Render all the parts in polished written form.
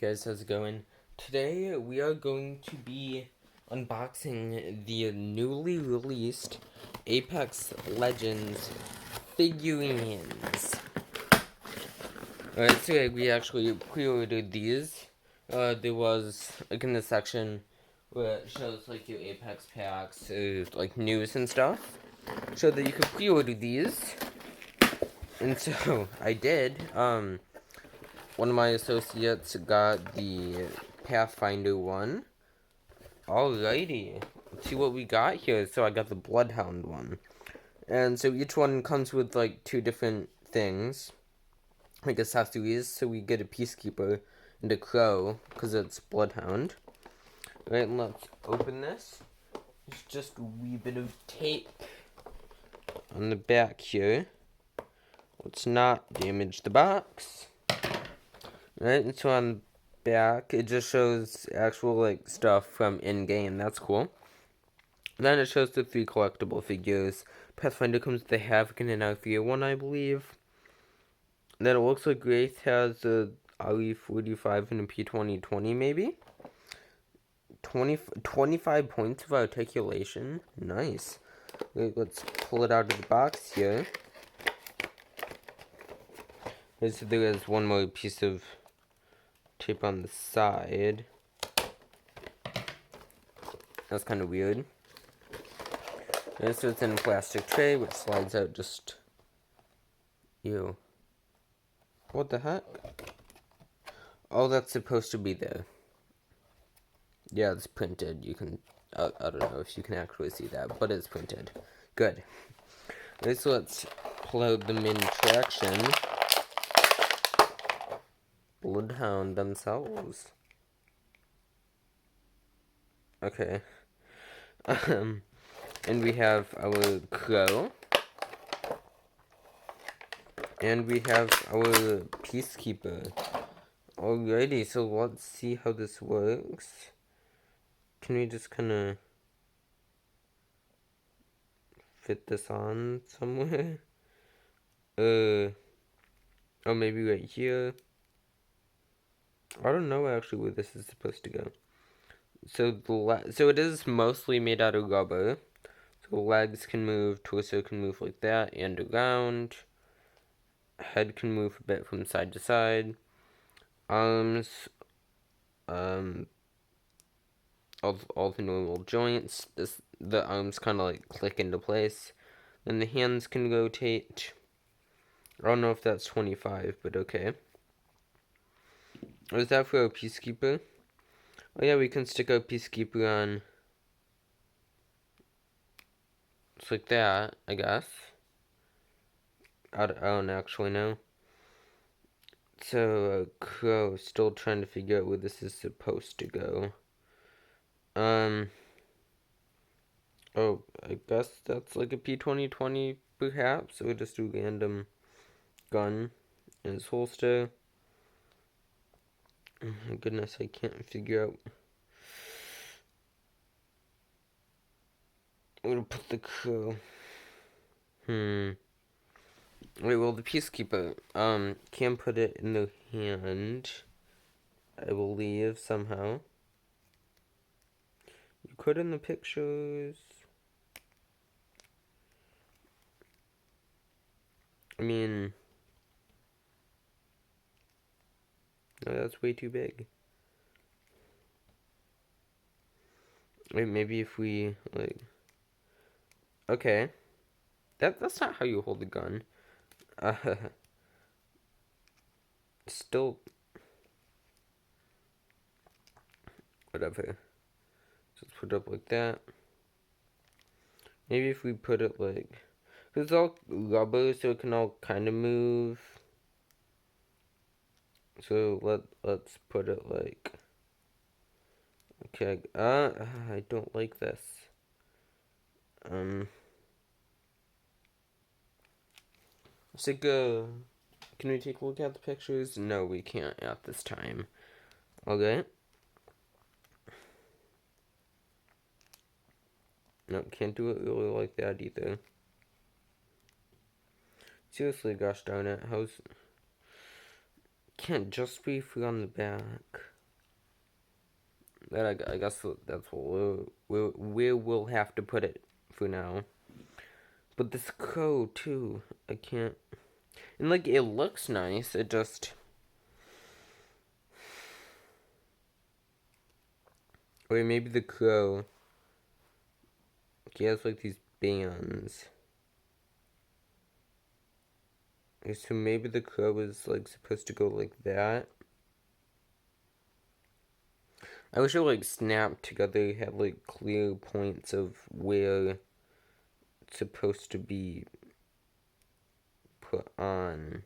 Guys, how's it going? Today we are going to be unboxing the newly released Apex Legends figurines. Alright, so we actually pre-ordered these. There was, like, in the section where it shows, like, your Apex packs, like, news and stuff. Showed that you could pre-order these. And so, I did. One of my associates got the Pathfinder one. Alrighty, let's see what we got here. So I got the bloodhound one. And so each one comes with like two different things, like accessories. So we get a peacekeeper and a crow, because it's bloodhound. Alright, let's open this. There's just a wee bit of tape on the back here. Let's not damage the box. Right, and so on the back, it just shows actual, like, stuff from in-game. That's cool. Then it shows the 3 collectible figures. Pathfinder comes with the Havoc and an Althea one, I believe. Then it looks like Wraith has a RE45 and a P2020, maybe? 25 points of articulation. Nice. Wait, let's pull it out of the box here. So there is one more piece of tape on the side. That's kind of weird. And so it's in a plastic tray, which slides out just... Ew. What the heck? Oh, that's supposed to be there. Yeah, it's printed. You can... I don't know if you can actually see that, but it's printed. Good. Okay, so let's pull out the main attraction. Bloodhound themselves. Okay. And we have our crow. And we have our peacekeeper. Alrighty, so let's see how this works. Can we just kind of fit this on somewhere? Oh, maybe right here. I don't know actually where this is supposed to go. So so it is mostly made out of rubber. So legs can move, torso can move like that and around. Head can move a bit from side to side. Arms, all the normal joints. The arms kind of like click into place. Then the hands can rotate. I don't know if that's 25, but okay. Is that for our peacekeeper? Oh yeah, we can stick our peacekeeper on. It's like that, I guess. I don't actually know. So, crow, still trying to figure out where this is supposed to go. Oh, I guess that's like a P2020, perhaps, or just a random gun in his holster. Oh my goodness, I can't figure out where to put the crow. Wait, well, the peacekeeper, can put it in the hand, I believe, somehow. You could in the pictures. I mean, no, that's way too big. Wait, maybe if we, like, okay. That's not how you hold the gun. Still, whatever. Just put it up like that. Maybe if we put it like, because it's all rubber, so it can all kind of move. So let's put it like, okay. I don't like this. Let's take a. Can we take a look at the pictures? No, we can't at this time. Okay. No, can't do it really like that either. Seriously, gosh darn it, how's... Can't just be free on the back. I guess that's what we'll have to put it for now. But this crow too, I can't. And like it looks nice. It just. Or maybe the crow. He has like these bands. Okay, so maybe the crow is like supposed to go like that. I wish it like snapped together, had like clear points of where it's supposed to be put on.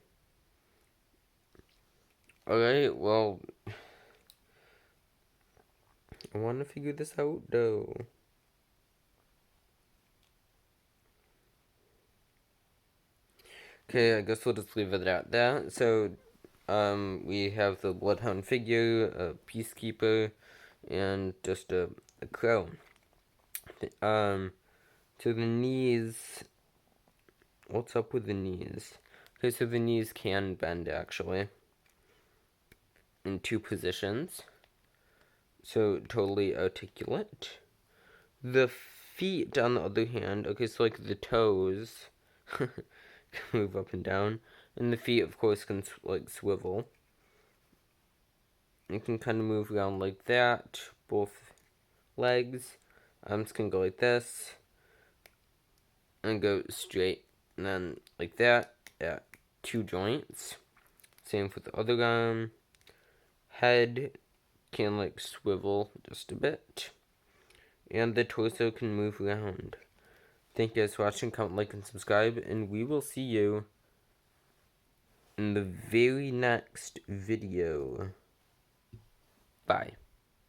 Alright, well, I want to figure this out though. Okay, I guess we'll just leave it at that. So, we have the bloodhound figure, a peacekeeper, and just a crow. So the knees. What's up with the knees? Okay, so the knees can bend actually in two positions. So totally articulate. The feet, on the other hand, okay, so like the toes can move up and down, and the feet, of course, can like swivel. You can kind of move around like that. Both legs. Arms can go like this, and go straight, and then like that at two joints. Same for the other arm. Head can like swivel just a bit, and the torso can move around. Thank you guys for watching. Comment, like, and subscribe, and we will see you in the very next video. Bye.